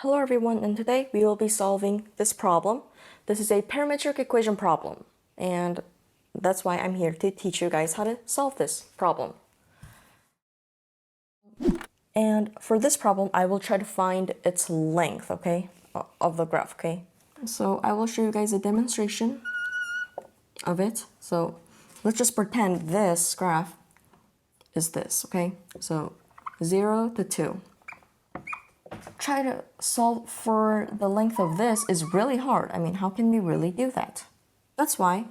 Hello everyone, and today we will be solving this problem. This is a parametric equation problem, and that's why I'm here to teach you guys how to solve this problem. And for this problem, I will try to find its length, okay, of the graph, okay? So I will show you guys a demonstration of it. So let's just pretend this graph is this, okay? So 0 to 2. Try to solve for the length of this is really hard. I mean, how can we really do that? That's why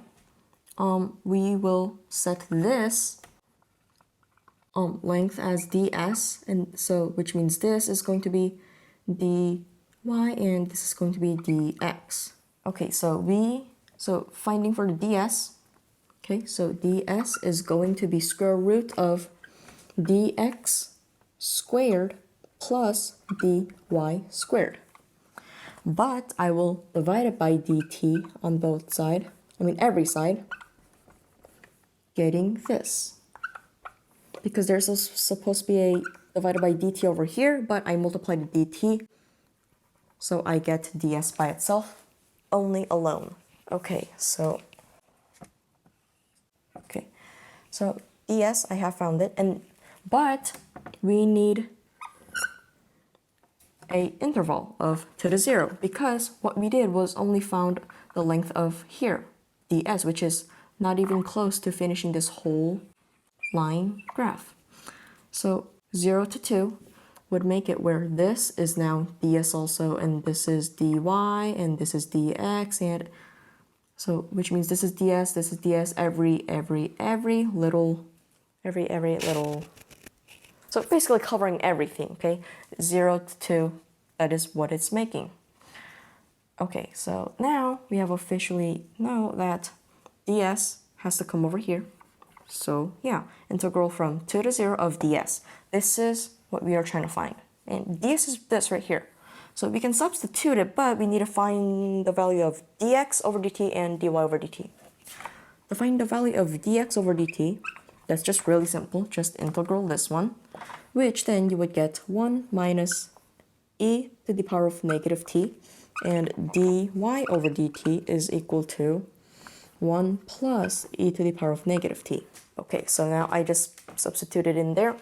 we will set this length as ds, and so which means this is going to be dy and this is going to be dx. Okay, so finding for the ds, okay, so ds is going to be square root of dx squared plus dy squared. But I will divide it by dt on both sides, every side, getting this. Because there's supposed to be a divided by dt over here, but I multiplied the dt, so I get ds by itself, only alone. Okay, so ds, I have found it, but we need a interval of 2 to 0, because what we did was only found the length of here, ds, which is not even close to finishing this whole line graph. So 0 to 2 would make it where this is now ds also, and this is dy, and this is dx, and so which means this is ds, every little, so basically covering everything, okay? 0 to 2, that is what it's making. Okay, so now we have officially know that ds has to come over here. So yeah, integral from 2 to 0 of ds. This is what we are trying to find. And ds is this right here. So we can substitute it, but we need to find the value of dx over dt and dy over dt. To find the value of dx over dt, that's just really simple. Just integral this one, which then you would get 1 minus e to the power of negative t, and dy over dt is equal to 1 plus e to the power of negative t. Okay, so now I just substituted in there,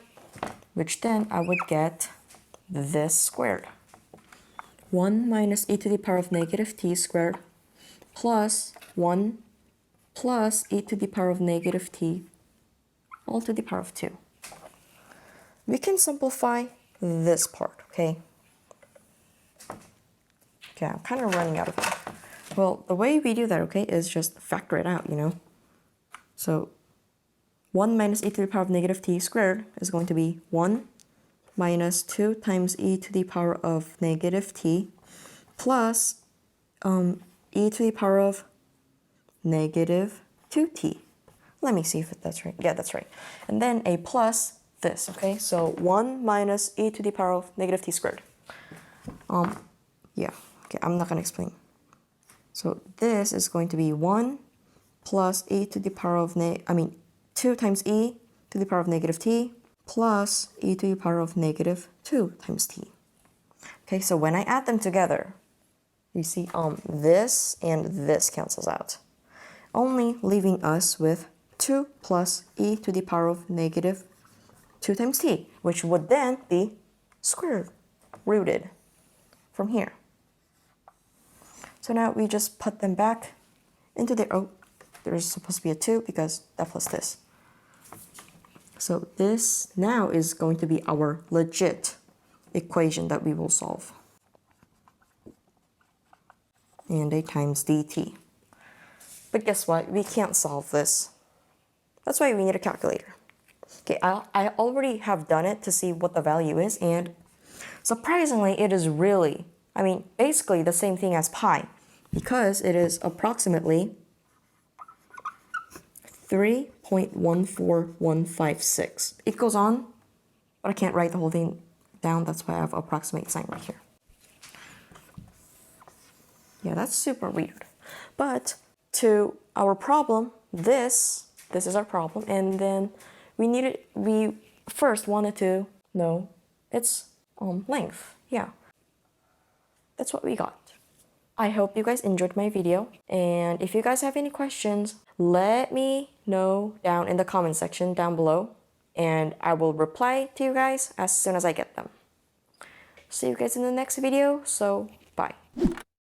which then I would get this squared. 1 minus e to the power of negative t squared plus 1 plus e to the power of negative t all to the power of 2. We can simplify this part, okay? Okay, I'm kind of running out of it. Well, the way we do that, okay, is just factor it out, So 1 minus e to the power of negative t squared is going to be 1 minus 2 times e to the power of negative t plus e to the power of negative 2t. Let me see if that's right. Yeah, that's right. And then a plus this, okay? So 1 minus e to the power of negative t squared. Yeah, okay, I'm not going to explain. So this is going to be 1 plus e to the power of 2 times e to the power of negative t plus e to the power of negative 2 times t. Okay, so when I add them together, you see this and this cancels out, only leaving us with 2 plus e to the power of negative 2 times t, which would then be square rooted from here. So now we just put them back into there. Oh, there's supposed to be a 2 because that plus this. So this now is going to be our legit equation that we will solve. And a times dt. But guess what? We can't solve this. That's why we need a calculator. Okay, I already have done it to see what the value is, and surprisingly, it is really, basically the same thing as pi, because it is approximately 3.14156. It goes on, but I can't write the whole thing down. That's why I have approximate sign right here. Yeah, that's super weird. But to our problem, this is our problem, and then we first wanted to know its length. Yeah. that's what we got. I hope you guys enjoyed my video, and if you guys have any questions, let me know down in the comment section down below, and I will reply to you guys as soon as I get them. See you guys in the next video, so bye.